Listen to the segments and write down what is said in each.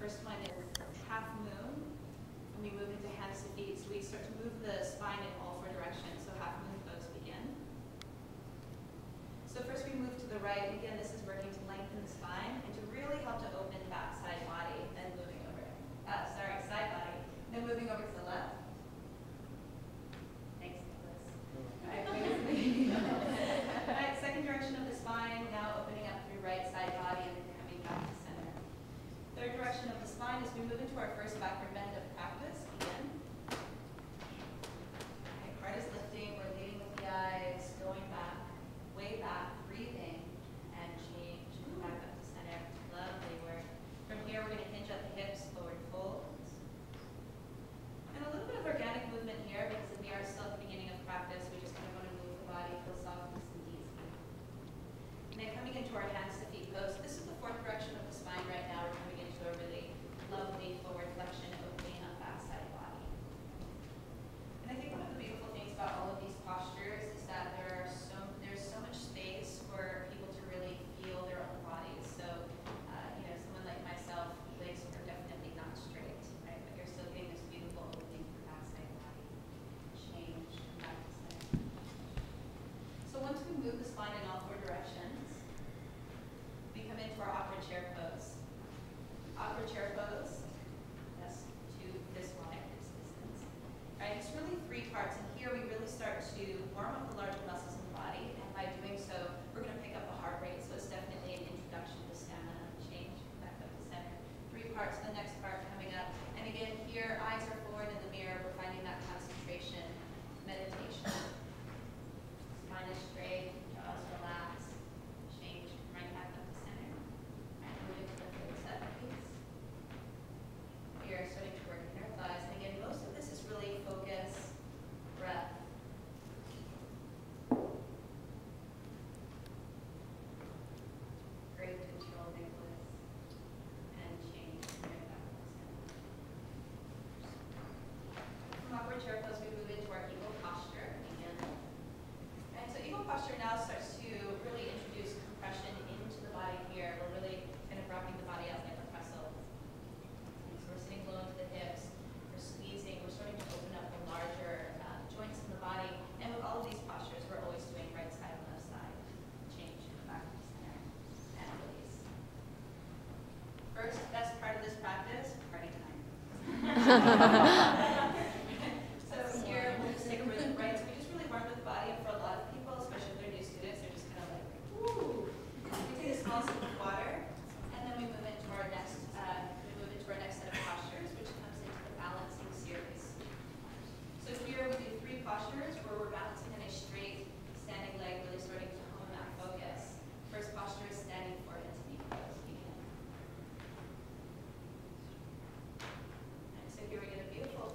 first one is half moon, and we move into hands to feet. So we start to move the spine in all four directions. So half moon pose begin. So first we move to the right. Again, this is working to lengthen the spine and to really help to open back side body, then moving over. Side body, then moving over to the left. Thanks, Nicholas. All right, second direction of the spine, now opening up through right side body and then coming back to center. Third direction of the spine as we move into our first backward bend of practice. Again. Okay, heart is lifting, we're leading with the eyes, going back, way back, breathing, and change back up to center. Lovely work. From here, we're going to hinge at the hips, forward fold. And a little bit of organic movement here because we are still at the beginning of practice. We just kind of want to move the body, feel softness and ease. And then coming into our hands to feet pose. This is the fourth direction of the spine right now. We're coming into a really lovely forward flexion, opening up back side body. And I think one of the beautiful things about all of these postures is that there's so much space for people to really feel their own bodies. So, someone like myself, legs are definitely not straight, right? But you're still getting this beautiful opening for back side body. Change, come back to center. So once we move the spine in all four directions, we come into our awkward chair pose. Awkward chair pose, yes, to this wide, this distance. Right, it's really three parts, and here we really start to warm up the larger muscles in the body, and by doing so, we're going to pick up a heart rate, so it's definitely an introduction to stamina. Change, back up to center. Three parts, the next part coming up, and again, here, eyes are forward in the mirror, we're finding that concentration, meditation. Spine is straight, jaws relaxed, change, right back up to center. And moving to the third set, please. We are starting to work in our thighs, and again, most of this is really focus, breath. Great control, Nicholas. And change, right back up to center. From awkward chair pose, we move into our eagle posture again. And so eagle posture now starts to really introduce compression into the body here. We're really kind of wrapping the body out like a pretzel. And so we're sitting low into the hips, we're squeezing, we're starting to open up the larger joints in the body. And with all of these postures, we're always doing right side and left side. Change, back to center, and release. First, best part of this practice, party time. So here, we'll just take a rhythm, right? So we just really work with the body, and for a lot of people, especially if they're new students, they're just kind of like, woo. We take a small sip of water, and then we move into our next set of postures, which comes into the balancing series. So here we do three postures where we're balancing in a straight standing leg, really starting to hone that focus. First posture is standing forward into knee pose. Begin. And so here we get a beautiful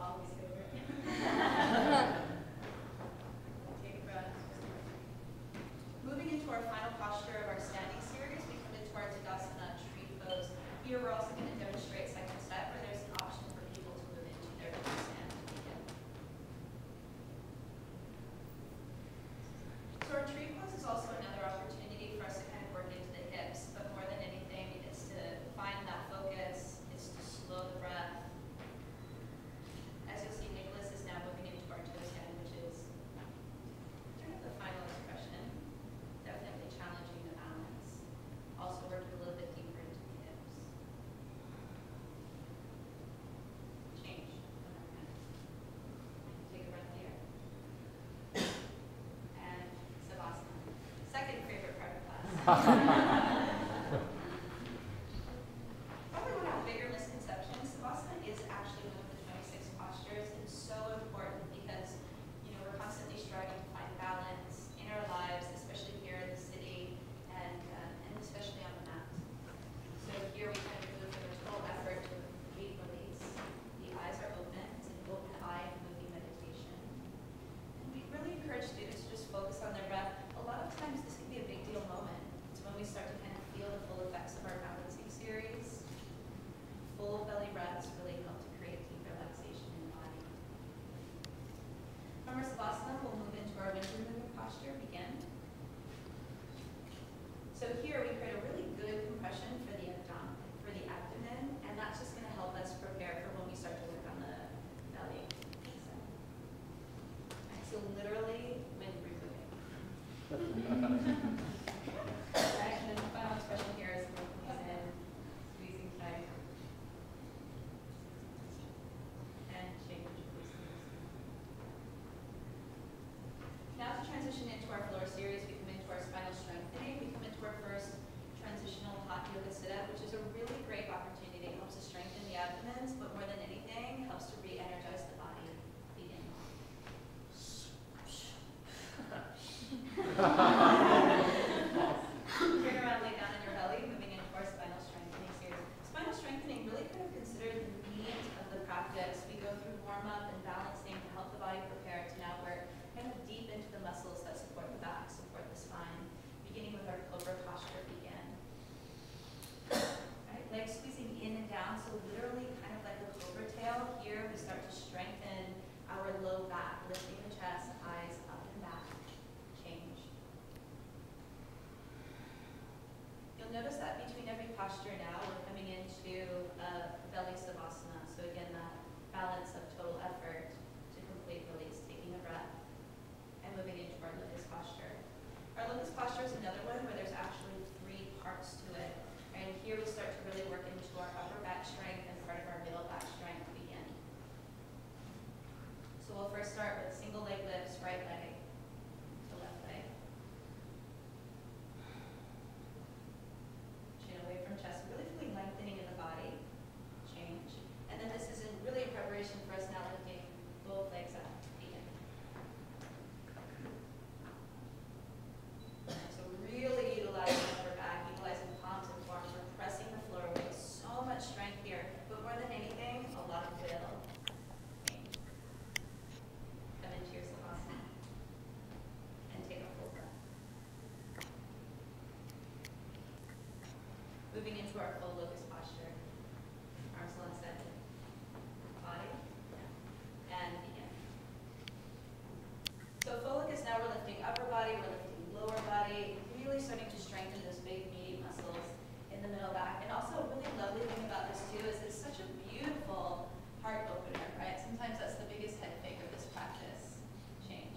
always get over it. Take a breath. Moving into our final posture of our standing series, we come into our Tadasana tree pose. Here we're also going to demonstrate second step, where there's an option for people to move into their tree stand to begin. So our tree pose is also another opportunity for us to kind of work into the hips, but more than anything, it's to find that focus, it's to slow the breath. As you'll see, Nicholas is now moving into our toe stand, which is kind of the final expression. Definitely challenging the balance. Also working a little bit deeper into the hips. Change. Take a breath here. And Savasana. Second favorite part of class. Probably one of the bigger misconceptions, Savasana is actually one of the 26 postures. It's so important because, we're constantly striving to find balance in our lives, especially here in the city, and especially on the mat. So here we kind of move from a total effort to a complete release. The eyes are open. It's an open eye moving meditation. And we really encourage students to just focus on their breath. A lot of times this can be a big deal moment. It's when we start to kind of feel the full effects of our balancing series. Full belly breaths really help to create deep relaxation in the body. From our Savasana, we'll move into our winter movement posture, begin. So here we create a really good compression for the abdomen, and that's just going to help us prepare for when we start to work on the belly. So literally, wind removing. Right, and then the final expression here is looking in, squeezing tight, and change. Now to transition into our floor series, we come into our spinal strengthening. We come into our first transitional hot yoga sit-up, which is a really great opportunity. It helps to strengthen the abdomens, but more than anything, helps to re-energize the body. Begin. Turn around, lay down on your belly, moving into our spinal strengthening series. Spinal strengthening really kind of considered the meat of the practice. We go through warm-up and balancing to help the body prepare to now work kind of deep into the muscles that support the back, support the spine. Beginning with our cobra posture, begin. Right, legs squeezing in and down, so literally kind of like a cobra tail. Here we start to strengthen our low back, lifting the chest, eyes up and back. Change. You'll notice that between every posture now, we're coming into a belly savasana. So again, that balance of total effort to complete release, taking a breath, and moving into our lotus posture. Our lotus posture is another one where there's actually 3 parts to it. And here we start to really work into our upper back strength and part of our middle back strength begin. So we'll first start with single leg lifts, right leg to left leg. Chin away from chest, really feeling lengthening in the body. Change. And then this is really in preparation for us now lifting both legs up. Begin. So really utilizing upper back, utilizing palms and forearms. We're pressing the floor away. So much strength here, but more than anything, a lot of will. Come into your savasana and take a full breath. Moving into our full locust posture. Arms long extended. Body. And begin. So full locust, now we're lifting upper body, we're lifting lower body, really starting to strengthen those big meaty muscles in the middle back. And also a really lovely thing about this too is it's such a beautiful heart opener, right? Sometimes that's the biggest head fake of this practice. Change.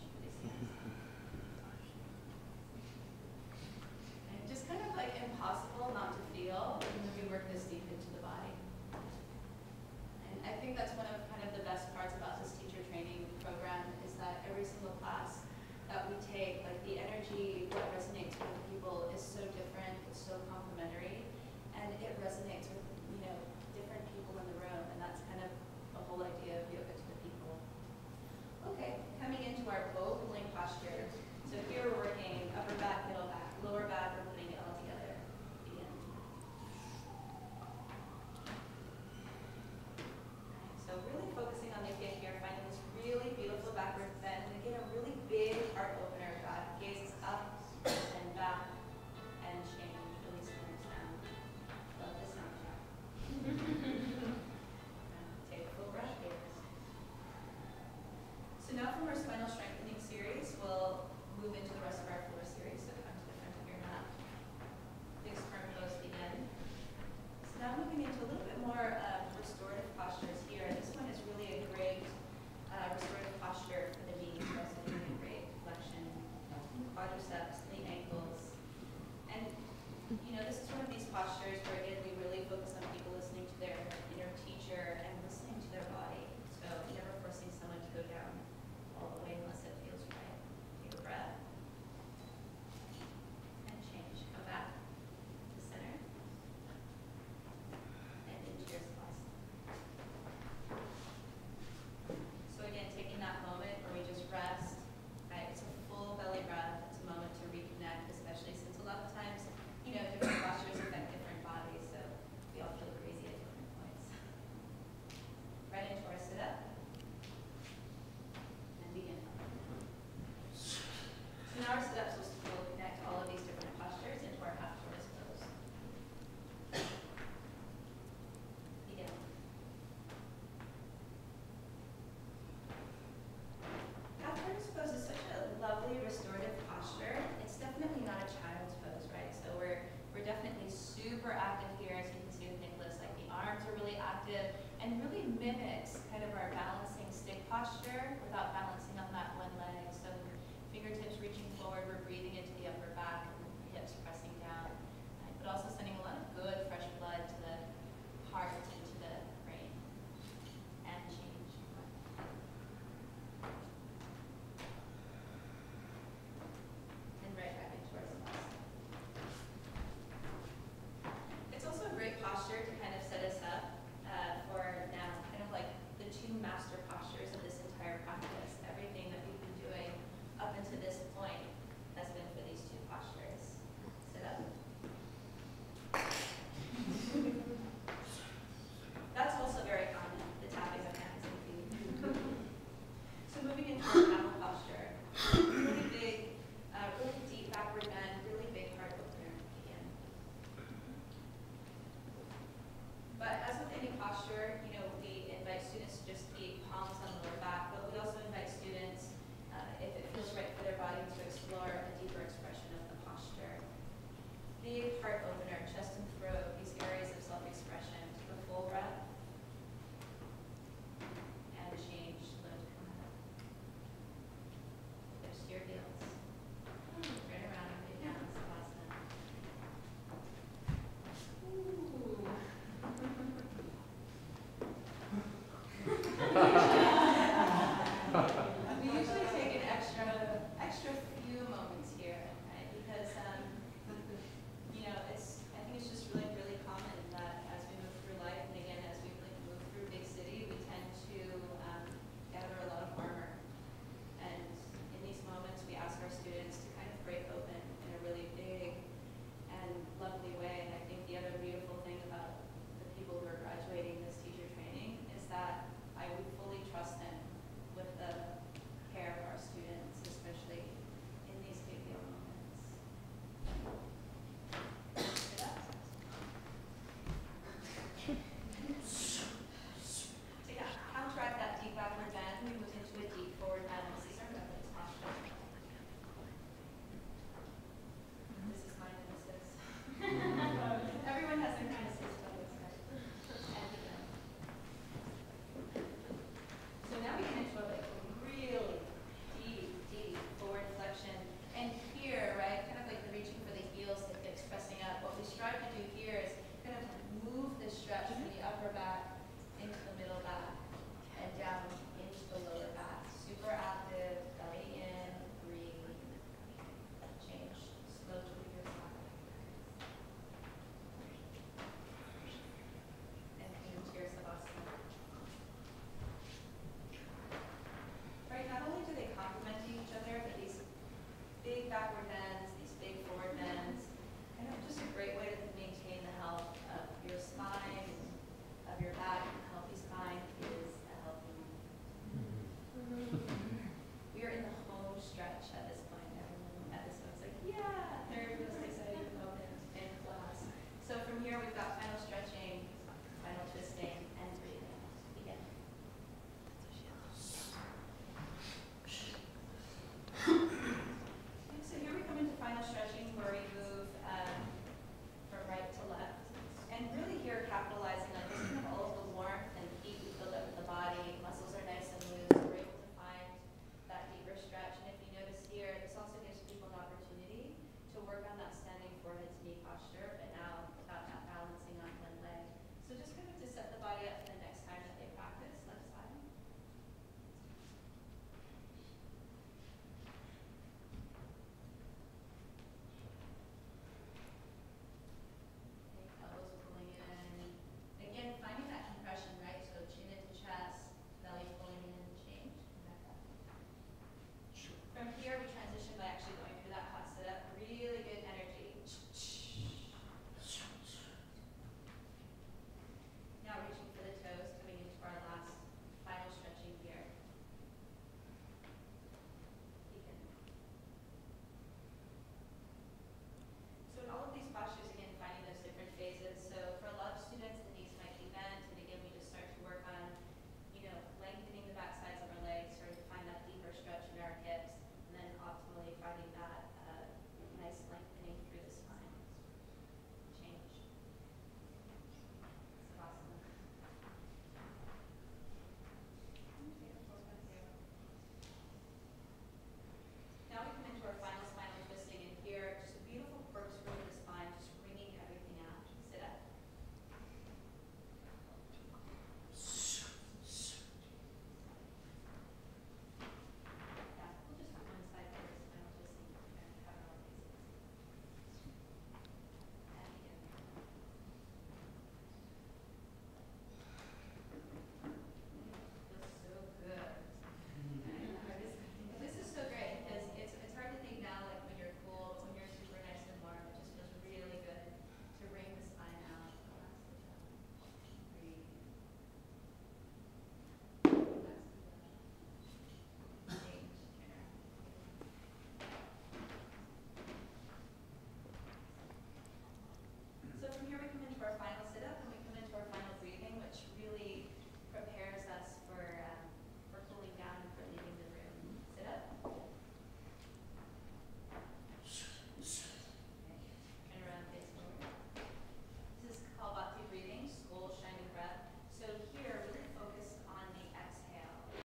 And just kind of like impossible not to feel when we work this mix kind of our balancing stick posture without balancing on that one leg. So fingertips reaching forward, we're breathing into the upper back, and hips pressing down, but also sending a lot of good fresh blood to the heart, into the brain, and change. And right back into our Savasana. It's also a great posture to kind of set us up for now, kind of like the two master postures of this entire practice. Everything that we've been doing up until this point has been for these two postures. Sit up. That's also very common, the tapping of hands and feet. So moving into our camel posture. Really big, really deep backward bend, really big heart opener again. But as with any posture, we invite students to just be palms on the lower back, but we also invite students, if it feels right for their body, to explore a deeper expression of the posture. Big heart opener, chest and throat, these areas of self-expression. Take a full breath. And change, slow to come out. Lift your heels. Turn around and lay down, Savasana. We usually take an extra few moments here, right? Because I think it's just really, really common that as we move through life, and again, as we really move through big city, we tend to gather a lot of armor. And in these moments, we ask our students to kind of break open in a really big and lovely way. And I think the other beautiful thing about the people who are graduating this teacher training is that I would fully trust them